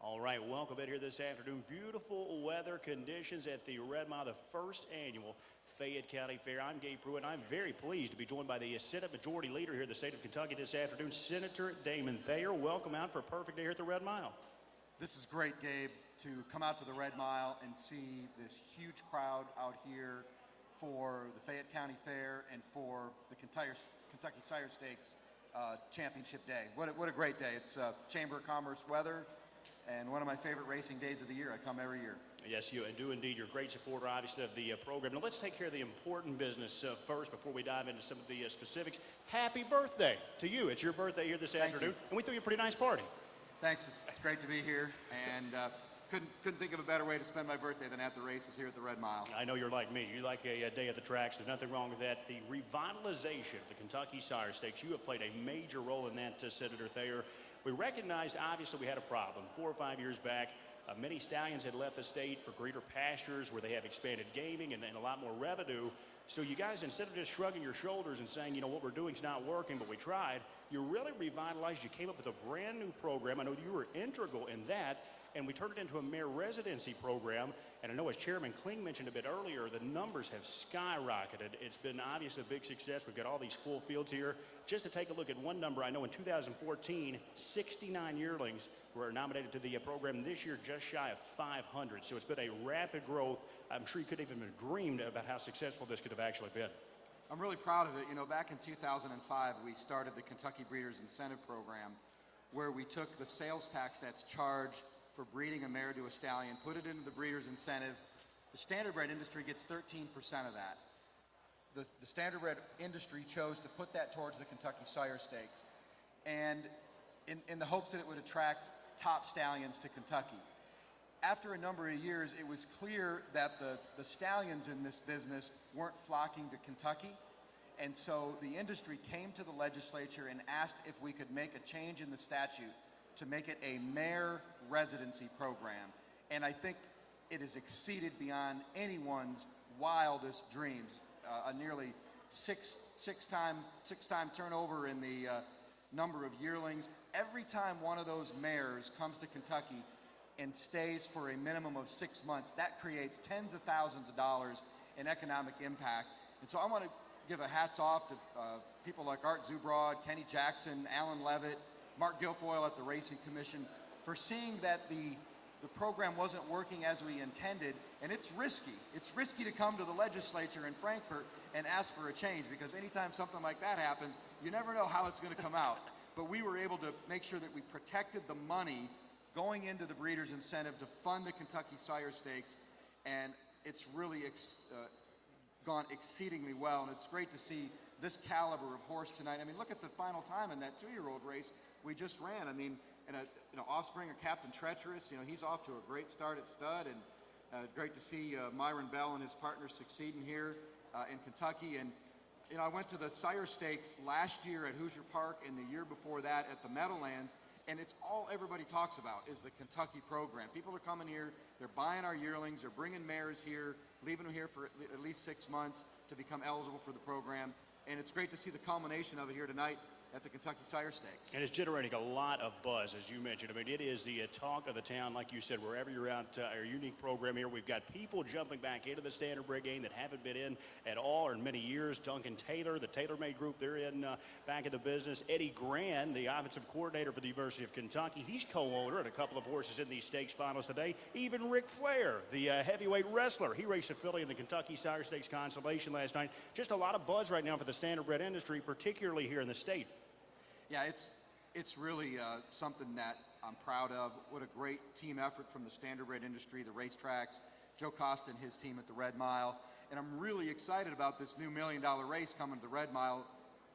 All right, welcome in here this afternoon. Beautiful weather conditions at the Red Mile, the first annual Fayette County Fair. I'm Gabe Prewitt, and I'm very pleased to be joined by the Senate Majority Leader here in the state of Kentucky this afternoon, Senator Damon Thayer. Welcome out for a perfect day here at the Red Mile. This is great, Gabe, to come out to the Red Mile and see this huge crowd out here for the Fayette County Fair and for the Kentucky Sire Stakes Championship Day. What a great day. It's Chamber of Commerce weather and one of my favorite racing days of the year. I come every year. Yes, you do indeed. You're a great supporter, obviously, of the program. Now, let's take care of the important business first before we dive into some of the specifics. Happy birthday to you. It's your birthday here this afternoon, and we threw you a pretty nice party. Thanks. It's great to be here, and couldn't think of a better way to spend my birthday than at the races here at the Red Mile. I know you're like me. You like a day at the tracks. There's nothing wrong with that. The revitalization of the Kentucky Sire Stakes, you have played a major role in that, Senator Thayer. We recognized, obviously, we had a problem 4 or 5 years back. Many stallions had left the state for greener pastures where they have expanded gaming and a lot more revenue. So you guys, instead of just shrugging your shoulders and saying, you know, what we're doing is not working, but we tried, you really revitalized. You came up with a brand new program. I know you were integral in that, and we turned it into a mayor residency program. And I know, as Chairman Kling mentioned a bit earlier, the numbers have skyrocketed. It's been obviously a big success. We've got all these full fields here. Just to take a look at one number, I know in 2014, 69 yearlings were nominated to the program. This year, just shy of 500. So it's been a rapid growth. I'm sure you couldn't even have dreamed about how successful this could have actually been. I'm really proud of it. You know, back in 2005, we started the Kentucky Breeders Incentive Program, where we took the sales tax that's charged for breeding a mare to a stallion, put it into the breeder's incentive. The standardbred industry gets 13% of that. The standardbred industry chose to put that towards the Kentucky Sire Stakes, and in the hopes that it would attract top stallions to Kentucky. After a number of years, it was clear that the stallions in this business weren't flocking to Kentucky, and so the industry came to the legislature and asked if we could make a change in the statute to make it a mare residency program. And I think it has exceeded beyond anyone's wildest dreams. A nearly six-time turnover in the number of yearlings. Every time one of those mares comes to Kentucky and stays for a minimum of 6 months, that creates tens of thousands of dollars in economic impact. And so I want to give a hats off to people like Art Zubrod, Kenny Jackson, Alan Levitt, Mark Guilfoyle at the Racing Commission, for seeing that the program wasn't working as we intended. And it's risky. It's risky to come to the legislature in Frankfort and ask for a change, because anytime something like that happens, you never know how it's going to come out. But we were able to make sure that we protected the money going into the breeder's incentive to fund the Kentucky Sire Stakes, and it's really gone exceedingly well. And it's great to see this caliber of horse tonight. I mean, look at the final time in that 2-year-old race we just ran. I mean, and offspring of Captain Treacherous, he's off to a great start at stud, and great to see Myron Bell and his partners succeeding here in Kentucky. And I went to the Sire Stakes last year at Hoosier Park and the year before that at the Meadowlands, and it's all everybody talks about is the Kentucky program. People are coming here, they're buying our yearlings, they're bringing mares here, leaving them here for at least 6 months to become eligible for the program. And it's great to see the culmination of it here tonight at the Kentucky Sire Stakes. And it's generating a lot of buzz, as you mentioned. I mean, it is the talk of the town, like you said, wherever you're out. Our unique program here, we've got people jumping back into the standardbred game that haven't been in at all or in many years. Duncan Taylor, the TaylorMade Group, they're in back in the business. Eddie Grand, the offensive coordinator for the University of Kentucky, he's co-owner in a couple of horses in these stakes finals today. Even Ric Flair, the heavyweight wrestler, he raced a filly in the Kentucky Sire Stakes Consolation last night. Just a lot of buzz right now for the standardbred industry, particularly here in the state. Yeah, it's really something that I'm proud of. What a great team effort from the standardbred industry, the racetracks, Joe Costa and his team at the Red Mile. And I'm really excited about this new $1 million race coming to the Red Mile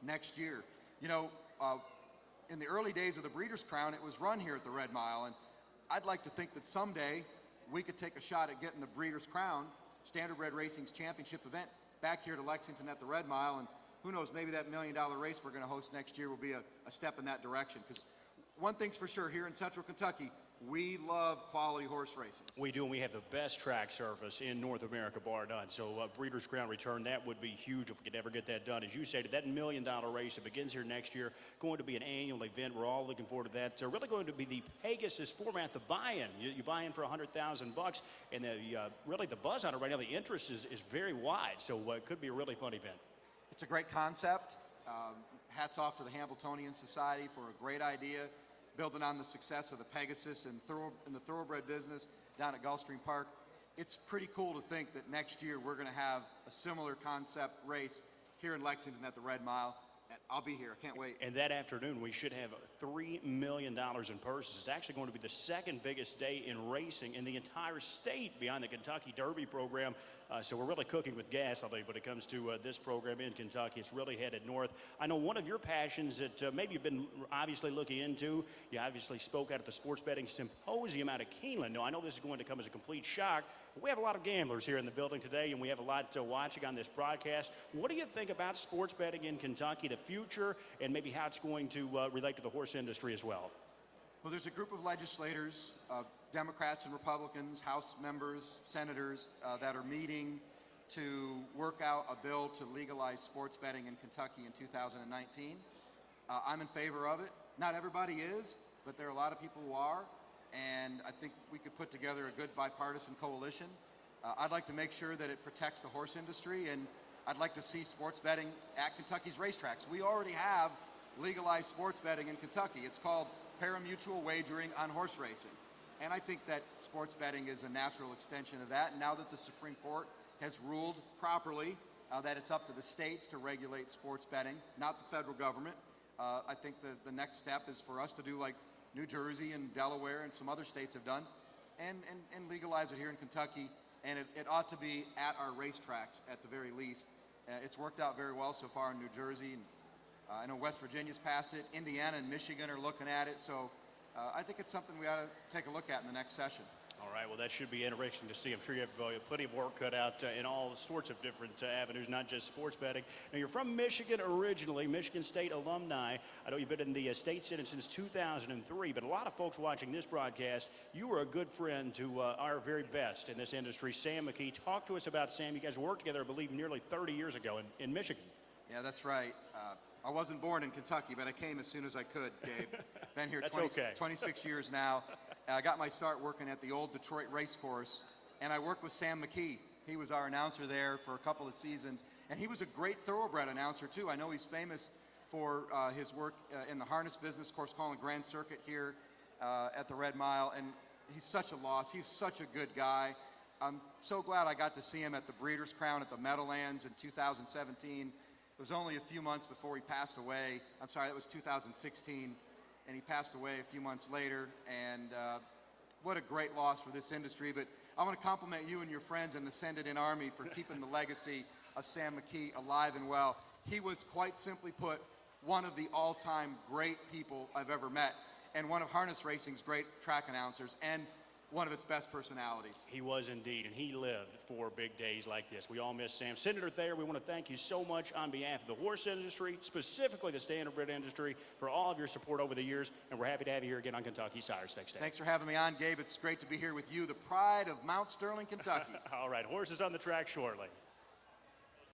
next year. In the early days of the Breeders' Crown, it was run here at the Red Mile. And I'd like to think that someday we could take a shot at getting the Breeders' Crown, Standardbred Racing's championship event, back here to Lexington at the Red Mile. And who knows, maybe that $1 million race we're going to host next year will be a step in that direction. Because one thing's for sure, here in Central Kentucky, we love quality horse racing. We do, and we have the best track surface in North America, bar none. So Breeders' Crown return, that would be huge if we could ever get that done. As you stated, that $1 million race, it begins here next year, going to be an annual event. We're all looking forward to that. Really going to be the Pegasus format, the buy-in. You buy in for $100,000, and really the buzz on it right now, the interest is very wide. So it could be a really fun event. It's a great concept. Hats off to the Hambletonian Society for a great idea, building on the success of the Pegasus and in the thoroughbred business down at Gulfstream Park. It's pretty cool to think that next year we're going to have a similar concept race here in Lexington at the Red Mile. I'll be here. I can't wait. And that afternoon, we should have $3 million in purses. It's actually going to be the second biggest day in racing in the entire state behind the Kentucky Derby program. So we're really cooking with gas, I think, when it comes to this program in Kentucky. It's really headed north. I know one of your passions that maybe you've been obviously looking into, you obviously spoke out at the Sports Betting Symposium out of Keeneland. Now, I know this is going to come as a complete shock, but we have a lot of gamblers here in the building today, and we have a lot watching on this broadcast. What do you think about sports betting in Kentucky, the future, and maybe how it's going to relate to the horse industry as well? Well, there's a group of legislators, Democrats and Republicans, House members, senators that are meeting to work out a bill to legalize sports betting in Kentucky in 2019. I'm in favor of it. Not everybody is, but there are a lot of people who are, and I think we could put together a good bipartisan coalition. I'd like to make sure that it protects the horse industry, and I'd like to see sports betting at Kentucky's racetracks. We already have legalized sports betting in Kentucky. It's called pari-mutuel wagering on horse racing. And I think that sports betting is a natural extension of that. And now that the Supreme Court has ruled properly that it's up to the states to regulate sports betting, not the federal government, I think the next step is for us to do like New Jersey and Delaware and some other states have done and legalize it here in Kentucky. And it ought to be at our racetracks at the very least. It's worked out very well so far in New Jersey. And I know West Virginia's passed it. Indiana and Michigan are looking at it. So I think it's something we ought to take a look at in the next session. All right, well, that should be interesting to see. I'm sure you have plenty of work cut out in all sorts of different avenues, not just sports betting. Now, you're from Michigan originally, Michigan State alumni. I know you've been in the state senate since 2003, but a lot of folks watching this broadcast, you were a good friend to our very best in this industry, Sam McKee. Talk to us about Sam. You guys worked together, I believe, nearly 30 years ago in Michigan. Yeah, that's right. I wasn't born in Kentucky, but I came as soon as I could, Gabe. Been here That's okay. 26 years now. I got my start working at the old Detroit race course, and I worked with Sam McKee. He was our announcer there for a couple of seasons, and he was a great thoroughbred announcer, too. I know he's famous for his work in the harness business, of course, calling Grand Circuit here at the Red Mile, and he's such a loss. He's such a good guy. I'm so glad I got to see him at the Breeders' Crown at the Meadowlands in 2017. It was only a few months before he passed away. I'm sorry, that was 2016, and he passed away a few months later. And what a great loss for this industry. But I want to compliment you and your friends in the Send-It-In Army for keeping the legacy of Sam McKee alive and well. He was, quite simply put, one of the all-time great people I've ever met, and one of harness racing's great track announcers, and one of its best personalities. He was indeed, and he lived for big days like this. We all miss Sam. Senator Thayer, we want to thank you so much on behalf of the horse industry, specifically the standardbred industry, for all of your support over the years, and we're happy to have you here again on Kentucky Sire Stakes Day. Thanks for having me on, Gabe. It's great to be here with you, the pride of Mount Sterling, Kentucky. All right, horses on the track shortly.